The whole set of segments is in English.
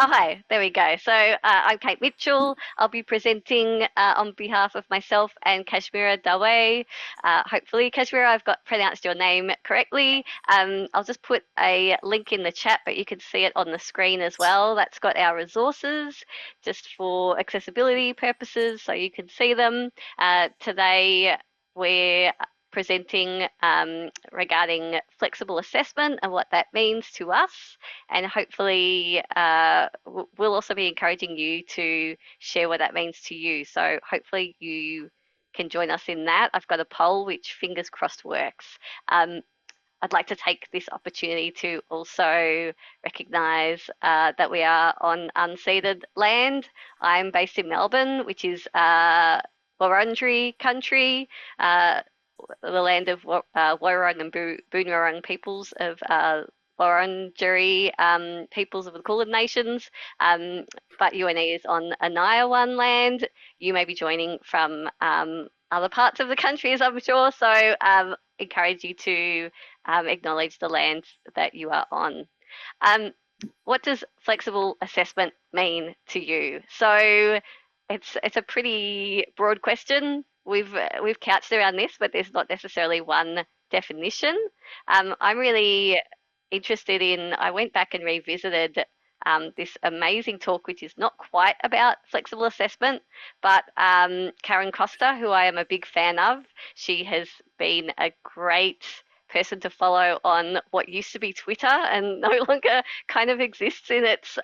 Oh, hi, there we go. So I'm Kate Mitchell. I'll be presenting on behalf of myself and Kashmira Dawe. Hopefully, Kashmira, I've got pronounced your name correctly. I'll just put a link in the chat, but you can see it on the screen as well. That's got our resources just for accessibility purposes, so you can see them. Today, we're presenting regarding flexible assessment and what that means to us, and hopefully we'll also be encouraging you to share what that means to you. So hopefully you can join us in that. I've got a poll which fingers crossed works. I'd like to take this opportunity to also recognise that we are on unceded land. I'm based in Melbourne, which is Wurundjeri country, the land of Wurrung and Boonwurrung peoples of Wurundjeri peoples of the Kulin Nations, but UNE is on Anaiawan land. You may be joining from other parts of the country, as I'm sure, so encourage you to acknowledge the land that you are on. What does flexible assessment mean to you? So it's a pretty broad question. We've couched around this, but there's not necessarily one definition. I'm really interested in. I went back and revisited this amazing talk, which is not quite about flexible assessment, but Karen Costa, who I am a big fan of, she has been a great person to follow on what used to be Twitter and no longer kind of exists in its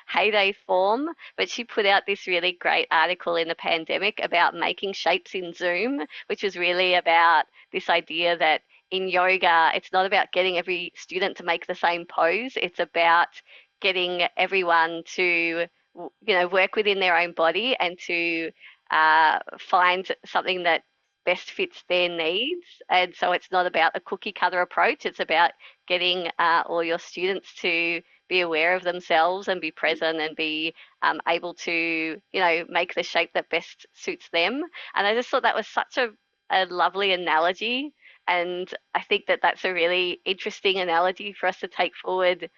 heyday form. But she put out this really great article in the pandemic about making shapes in Zoom, which was really about this idea that in yoga, it's not about getting every student to make the same pose. It's about getting everyone to, work within their own body and to find something that best fits their needs. And so it's not about a cookie cutter approach. It's about getting all your students to be aware of themselves and be present and be able to, make the shape that best suits them. And I just thought that was such a lovely analogy. And I think that that's a really interesting analogy for us to take forward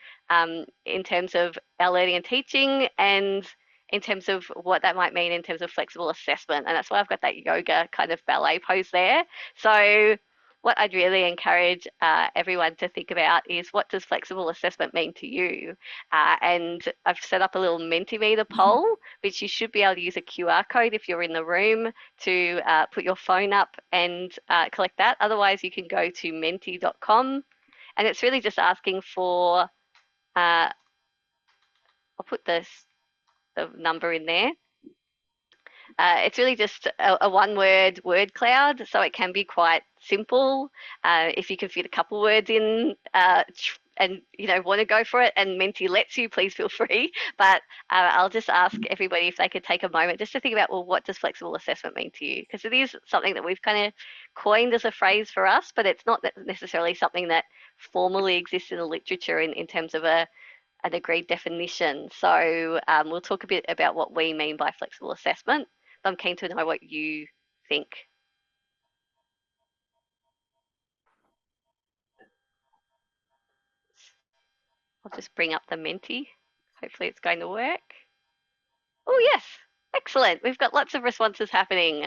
in terms of our learning and teaching, and in terms of what that might mean in terms of flexible assessment. And that's why I've got that yoga kind of ballet pose there. So what I'd really encourage everyone to think about is, what does flexible assessment mean to you? And I've set up a little Mentimeter poll, which you should be able to use a QR code if you're in the room to put your phone up and collect that. Otherwise, you can go to menti.com, and it's really just asking for, I'll put the number in there. It's really just a one-word word cloud, so it can be quite simple. If you can fit a couple words in and want to go for it, and Menti lets you, please feel free. But I'll just ask everybody if they could take a moment just to think about, well, what does flexible assessment mean to you? Because it is something that we've kind of coined as a phrase for us, but it's not necessarily something that formally exists in the literature in terms of an agreed definition. So we'll talk a bit about what we mean by flexible assessment. I'm keen to know what you think. I'll just bring up the Menti. Hopefully it's going to work. Oh, yes. Excellent. We've got lots of responses happening.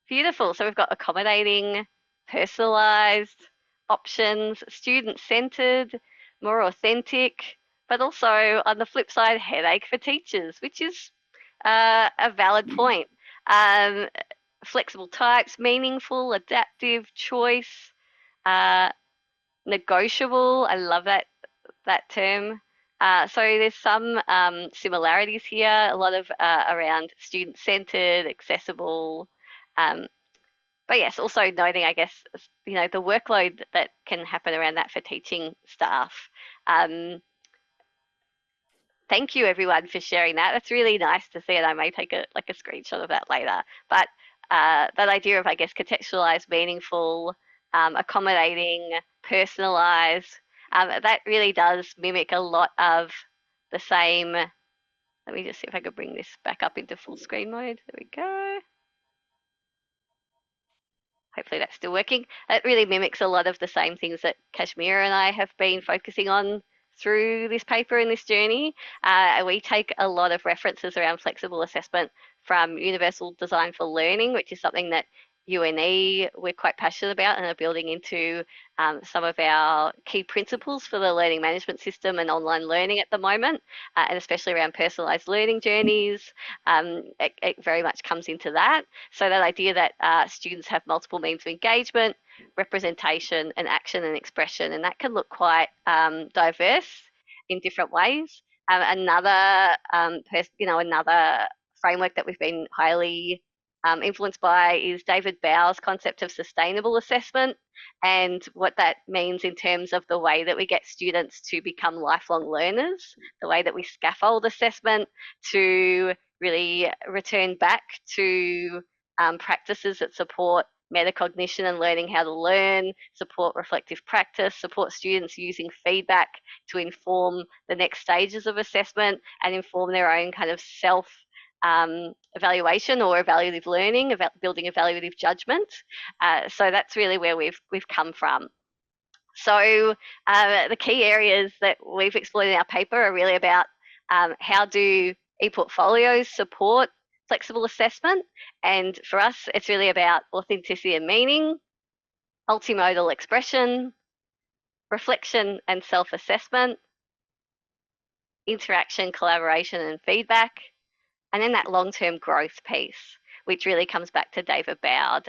Beautiful. So we've got accommodating, personalised, options, student-centred, more authentic, but also on the flip side, headache for teachers, which is a valid point. Flexible types, meaningful, adaptive, choice, negotiable. I love that term. So there's some similarities here, a lot of around student-centered, accessible, but yes, also noting, I guess, the workload that can happen around that for teaching staff. Thank you everyone for sharing that. That's really nice to see, and I may take a screenshot of that later. But that idea of, I guess, contextualized, meaningful, accommodating, personalized, that really does mimic a lot of the same. Let me just see if I could bring this back up into full screen mode. There we go. Hopefully that's still working. It really mimics a lot of the same things that Kashmira and I have been focusing on through this paper and this journey. We take a lot of references around flexible assessment from Universal Design for Learning, which is something that UNE we're quite passionate about and are building into some of our key principles for the learning management system and online learning at the moment, and especially around personalised learning journeys. It very much comes into that. So that idea that students have multiple means of engagement, representation and action and expression, and that can look quite diverse in different ways. Another framework that we've been highly influenced by is David Bauer's concept of sustainable assessment, and what that means in terms of the way that we get students to become lifelong learners, the way that we scaffold assessment to really return back to practices that support metacognition and learning how to learn, support reflective practice, support students using feedback to inform the next stages of assessment and inform their own kind of self evaluation or evaluative learning, about building evaluative judgment. So that's really where we've come from. So the key areas that we've explored in our paper are really about how do e-portfolios support flexible assessment, and for us it's really about authenticity and meaning, multimodal expression, reflection and self-assessment, interaction, collaboration and feedback, and then that long-term growth piece, which really comes back to David Bauer.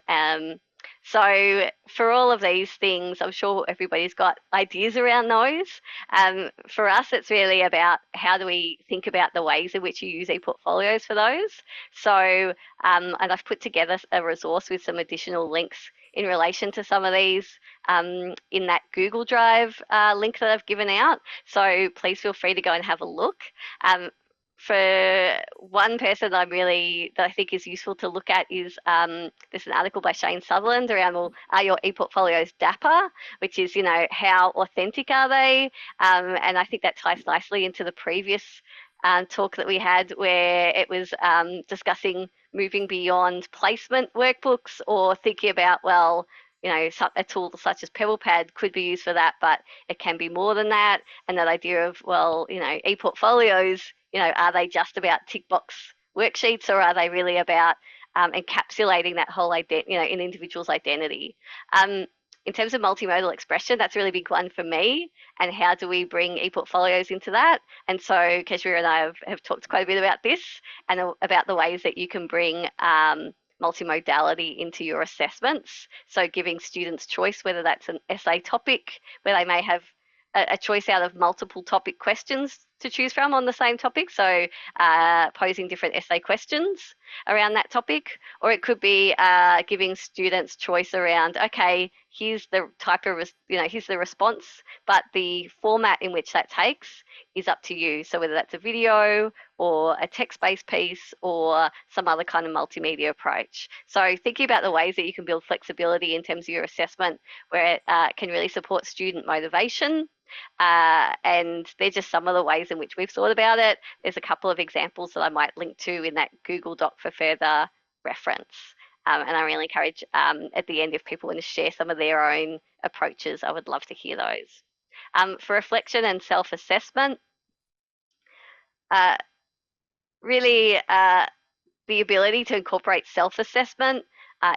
So for all of these things, I'm sure everybody's got ideas around those. For us, it's really about how do we think about the ways in which you use e-portfolios for those. So, and I've put together a resource with some additional links in relation to some of these in that Google Drive link that I've given out. So please feel free to go and have a look. For one person that I think is useful to look at is there's an article by Shane Sutherland around, well, are your e-portfolios dapper, which is, how authentic are they? And I think that ties nicely into the previous talk that we had, where it was discussing moving beyond placement workbooks or thinking about, well, a tool such as PebblePad could be used for that, but it can be more than that. And that idea of, well, e-portfolios, are they just about tick box worksheets, or are they really about encapsulating that whole an individual's identity? In terms of multimodal expression, that's a really big one for me. And how do we bring e-portfolios into that? And so Kashmira and I have talked quite a bit about this and about the ways that you can bring multimodality into your assessments. So giving students choice, whether that's an essay topic where they may have a choice out of multiple topic questions to choose from on the same topic. So posing different essay questions around that topic, or it could be giving students choice around, okay, here's the type of, here's the response, but the format in which that takes is up to you. So whether that's a video or a text-based piece or some other kind of multimedia approach. So thinking about the ways that you can build flexibility in terms of your assessment, where it can really support student motivation. And they're just some of the ways in which we've thought about it. There's a couple of examples that I might link to in that Google Doc for further reference. And I really encourage at the end, if people want to share some of their own approaches, I would love to hear those. For reflection and self-assessment, really the ability to incorporate self-assessment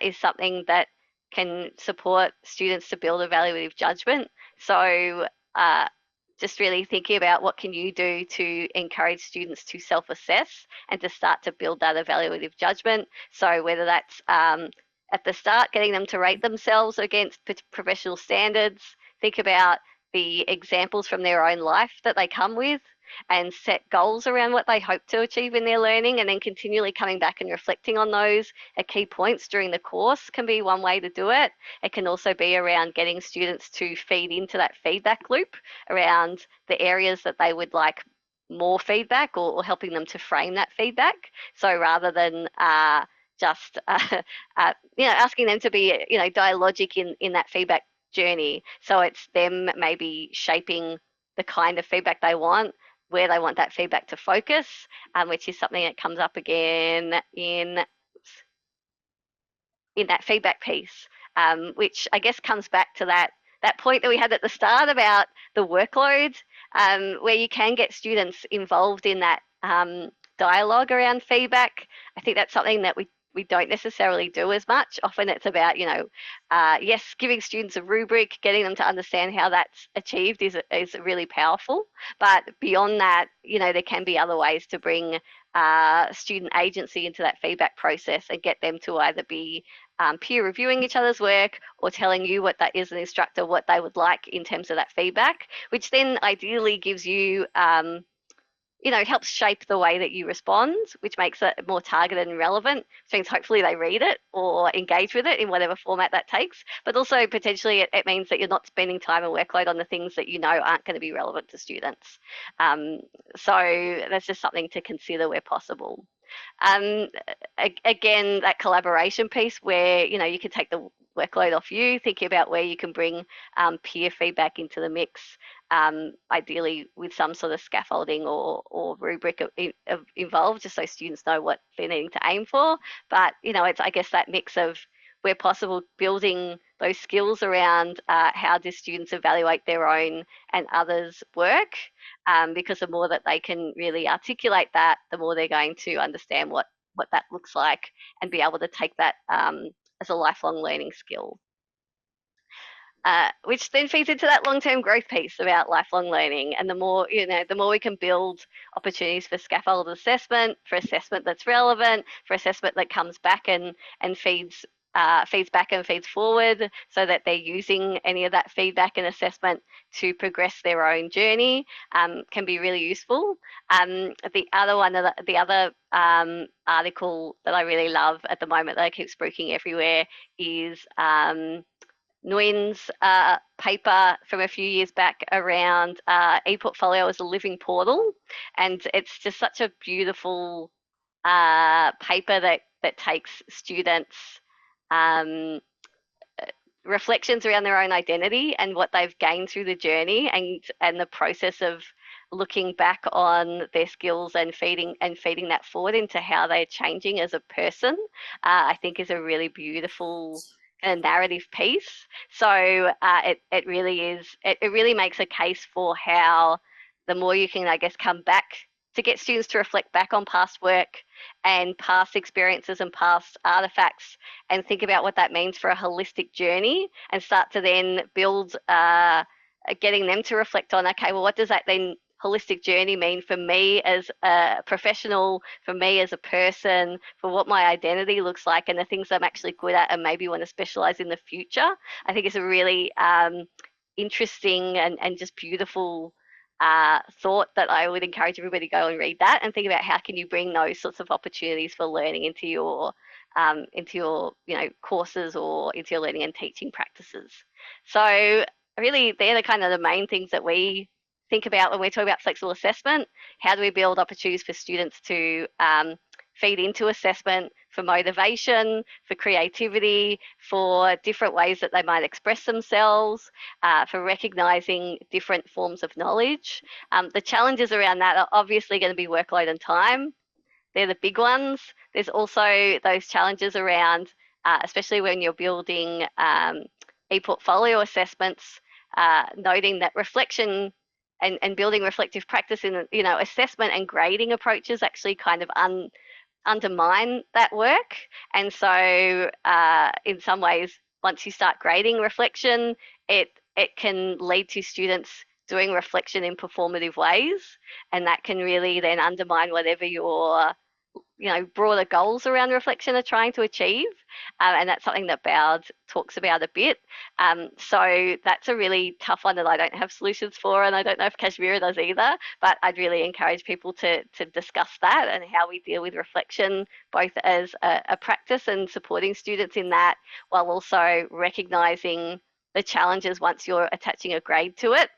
is something that can support students to build evaluative judgment. So just really thinking about what can you do to encourage students to self-assess and to start to build that evaluative judgment. So whether that's at the start, getting them to rate themselves against professional standards, think about the examples from their own life that they come with, and set goals around what they hope to achieve in their learning, and then continually coming back and reflecting on those at key points during the course can be one way to do it. It can also be around getting students to feed into that feedback loop around the areas that they would like more feedback, or helping them to frame that feedback. So rather than just asking them to be dialogic in that feedback journey, so it's them maybe shaping the kind of feedback they want, where they want that feedback to focus, which is something that comes up again in that feedback piece, which I guess comes back to that point that we had at the start about the workload. where you can get students involved in that dialogue around feedback. I think that's something that we don't necessarily do as much. Often it's about, yes, giving students a rubric, getting them to understand how that's achieved is really powerful. But beyond that, there can be other ways to bring student agency into that feedback process and get them to either be peer reviewing each other's work or telling you what that is, an instructor, what they would like in terms of that feedback, which then ideally gives you helps shape the way that you respond, which makes it more targeted and relevant. Which means hopefully they read it or engage with it in whatever format that takes. But also potentially it means that you're not spending time and workload on the things that aren't going to be relevant to students. So that's just something to consider where possible. Again, that collaboration piece where you can take the workload off you, thinking about where you can bring peer feedback into the mix, ideally with some sort of scaffolding or rubric involved, just so students know what they're needing to aim for. But it's, I guess, that mix of, where possible, building those skills around how do students evaluate their own and others' work, because the more that they can really articulate that, the more they're going to understand what that looks like and be able to take that as a lifelong learning skill. Which then feeds into that long-term growth piece about lifelong learning. And the more we can build opportunities for scaffolded assessment, for assessment that's relevant, for assessment that comes back and feeds back and feeds forward, so that they're using any of that feedback and assessment to progress their own journey, can be really useful. The other article that I really love at the moment that I keep spruiking everywhere is Nguyen's paper from a few years back around ePortfolio as a living portal. And it's just such a beautiful paper that takes students' reflections around their own identity and what they've gained through the journey, and the process of looking back on their skills and feeding that forward into how they're changing as a person, I think is a really beautiful narrative piece. So it really is. It really makes a case for how the more you can, I guess, come back to get students to reflect back on past work and past experiences and past artifacts, and think about what that means for a holistic journey, and start to then build getting them to reflect on, okay, well, what does that then holistic journey mean for me as a professional, for me as a person, for what my identity looks like and the things I'm actually good at and maybe want to specialize in the future. I think it's a really interesting and just beautiful thought that I would encourage everybody to go and read that and think about how can you bring those sorts of opportunities for learning into your courses or into your learning and teaching practices. So really, they're the kind of the main things that we think about when we talk about flexible assessment. How do we build opportunities for students to feed into assessment for motivation, for creativity, for different ways that they might express themselves, for recognising different forms of knowledge. The challenges around that are obviously going to be workload and time. They're the big ones. There's also those challenges around, especially when you're building ePortfolio assessments, noting that reflection and building reflective practice in assessment and grading approaches actually kind of undermine that work. And so in some ways, once you start grading reflection, it can lead to students doing reflection in performative ways, and that can really then undermine whatever your broader goals around reflection are trying to achieve. And that's something that Bowd talks about a bit. So that's a really tough one that I don't have solutions for, and I don't know if Kashmira does either, but I'd really encourage people to discuss that and how we deal with reflection, both as a practice and supporting students in that, while also recognising the challenges once you're attaching a grade to it.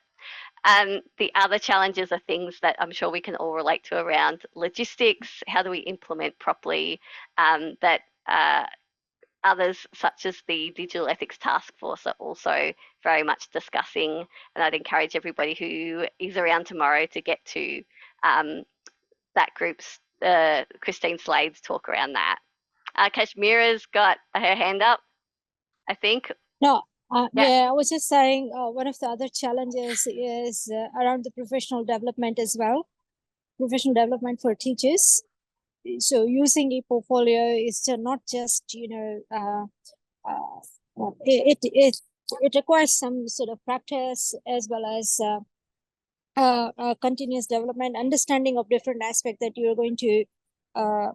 The other challenges are things that I'm sure we can all relate to around logistics. How do we implement properly that others, such as the Digital Ethics Task Force, are also very much discussing. And I'd encourage everybody who is around tomorrow to get to that group's Christine Slade's talk around that. Kashmira's got her hand up, I think. No, Yeah. Yeah, I was just saying one of the other challenges is around the professional development as well, professional development for teachers. So using e-portfolio is not just, it requires some sort of practice as well as continuous development, understanding of different aspects that you're going to uh,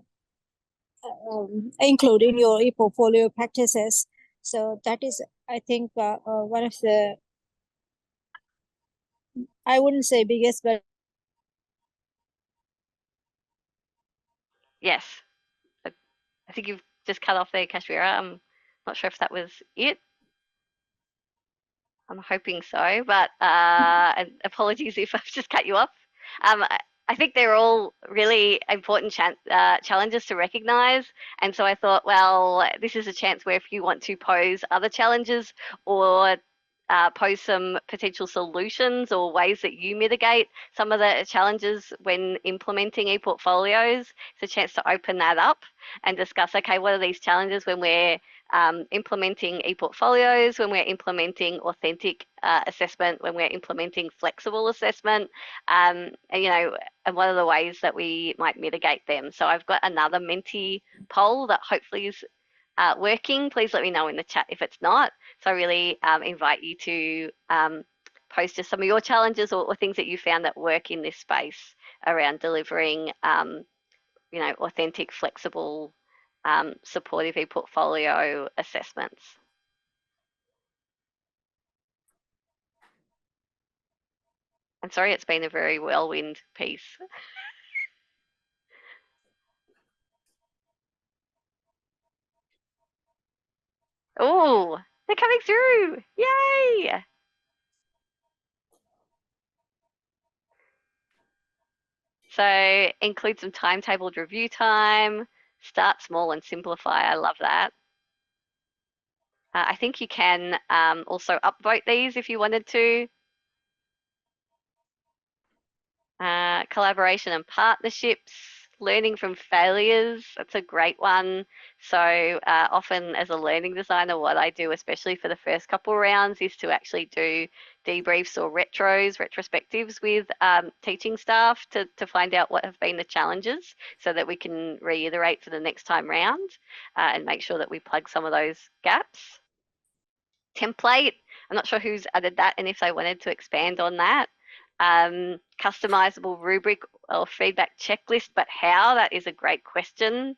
include in your e-portfolio practices. So that is, I think, one of the, I wouldn't say biggest, but Yes. I think you've just cut off there, Kashmira. I'm not sure if that was it. I'm hoping so, but and apologies if I've just cut you off. I think they're all really important challenges to recognise, and so I thought, well, this is a chance where if you want to pose other challenges or pose some potential solutions or ways that you mitigate some of the challenges when implementing e-portfolios, it's a chance to open that up and discuss, okay, what are these challenges when we're implementing e-portfolios, when we're implementing authentic assessment, when we're implementing flexible assessment, and what are the ways that we might mitigate them. So I've got another Menti poll that hopefully is working. Please let me know in the chat if it's not. So I really invite you to post just some of your challenges or things that you found that work in this space around delivering, authentic, flexible, supportive e-portfolio assessments. I'm sorry, it's been a very whirlwind piece. Oh, they're coming through! Yay! So include some timetabled review time, start small and simplify. I love that. I think you can also upvote these if you wanted to. Collaboration and partnerships, learning from failures. That's a great one. So often as a learning designer, what I do, especially for the first couple rounds, is to actually do debriefs or retrospectives with teaching staff to find out what have been the challenges so that we can reiterate for the next time round and make sure that we plug some of those gaps. Template, I'm not sure who's added that and if they wanted to expand on that. Customizable rubric or feedback checklist, but how? That is a great question.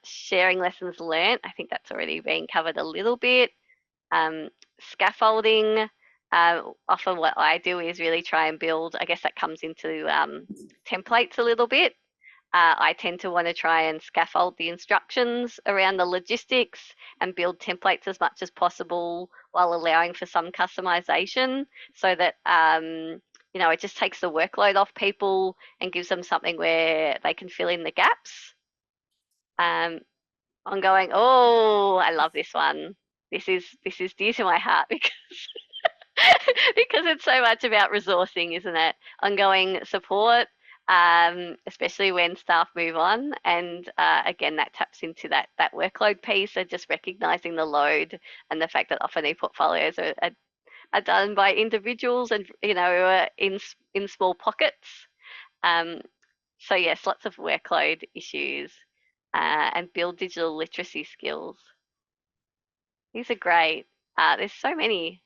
Sharing lessons learned, I think that's already been covered a little bit. Scaffolding, often what I do is really try and build, I guess that comes into templates a little bit. I tend to want to try and scaffold the instructions around the logistics and build templates as much as possible while allowing for some customization so that, it just takes the workload off people and gives them something where they can fill in the gaps. Ongoing, oh, I love this one. This is dear to my heart because because it's so much about resourcing, isn't it? Ongoing support, especially when staff move on. And again, that taps into that workload piece of just recognizing the load and the fact that often e-portfolios are done by individuals and, in small pockets. Um, so yes, lots of workload issues and build digital literacy skills. These are great. There's so many.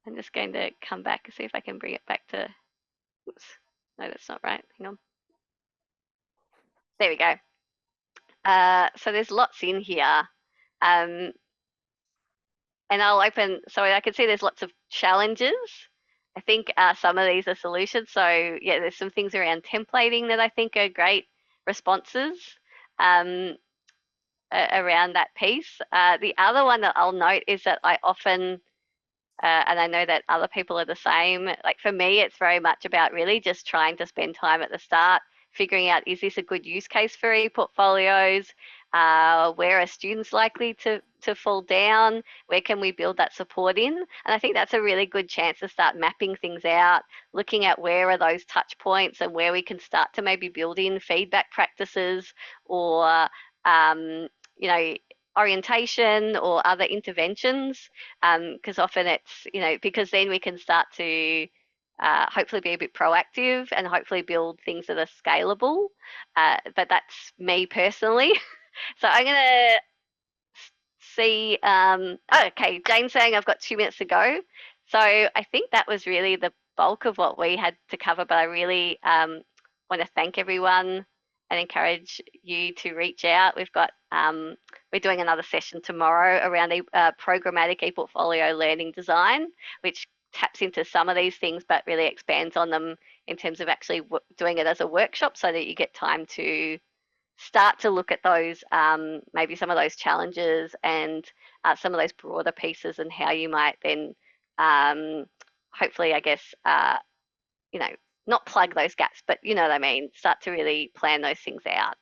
I'm just going to come back and see if I can bring it back to, oops, no, that's not right. Hang on. There we go. So there's lots in here. Um, and I'll open, so I can see there's lots of challenges. I think some of these are solutions. So yeah, there's some things around templating that I think are great responses um, around that piece. The other one that I'll note is that I often and I know that other people are the same. Like for me, it's very much about really just trying to spend time at the start, figuring out is this a good use case for e-portfolios? Where are students likely to fall down? Where can we build that support in? And I think that's a really good chance to start mapping things out, looking at where are those touch points and where we can start to maybe build in feedback practices or, um, you know, orientation or other interventions, because often it's, because then we can start to hopefully be a bit proactive and hopefully build things that are scalable. But that's me personally. So I'm going to see, okay, Jane's saying I've got 2 minutes to go. So I think that was really the bulk of what we had to cover, but I really want to thank everyone and encourage you to reach out. We've got, we're doing another session tomorrow around programmatic ePortfolio learning design, which taps into some of these things, but really expands on them in terms of actually doing it as a workshop so that you get time to start to look at those, maybe some of those challenges and some of those broader pieces and how you might then hopefully, I guess, not plug those gaps, but you know what I mean, start to really plan those things out.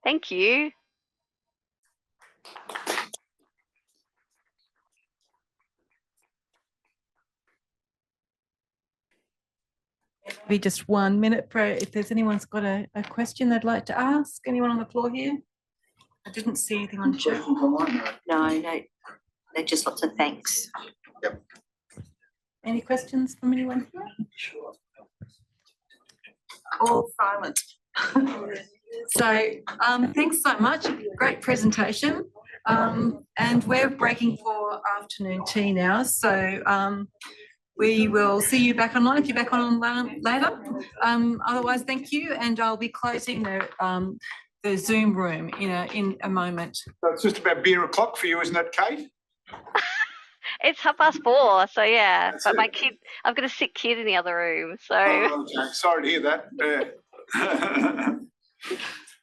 Thank you. Maybe just 1 minute for if there's anyone's got a question they'd like to ask. Anyone on the floor here? I didn't see anything on chat. No, they're just lots of thanks. Yep. Any questions from anyone here? Sure. All silent. So thanks so much. Great presentation. And we're breaking for afternoon tea now. So we will see you back online if you're back online later. Otherwise, thank you. And I'll be closing the Zoom room in a moment. So it's just about beer o'clock for you, isn't it, Kate? It's 4:30, so yeah. That's but it. my kid, I've got a sick kid in the other room, so. Oh, okay. Sorry to hear that. Yeah.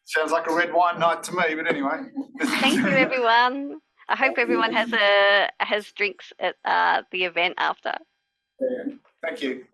Sounds like a red wine night to me, but anyway. Thank you, everyone. I hope everyone has drinks at the event after. Yeah. Thank you.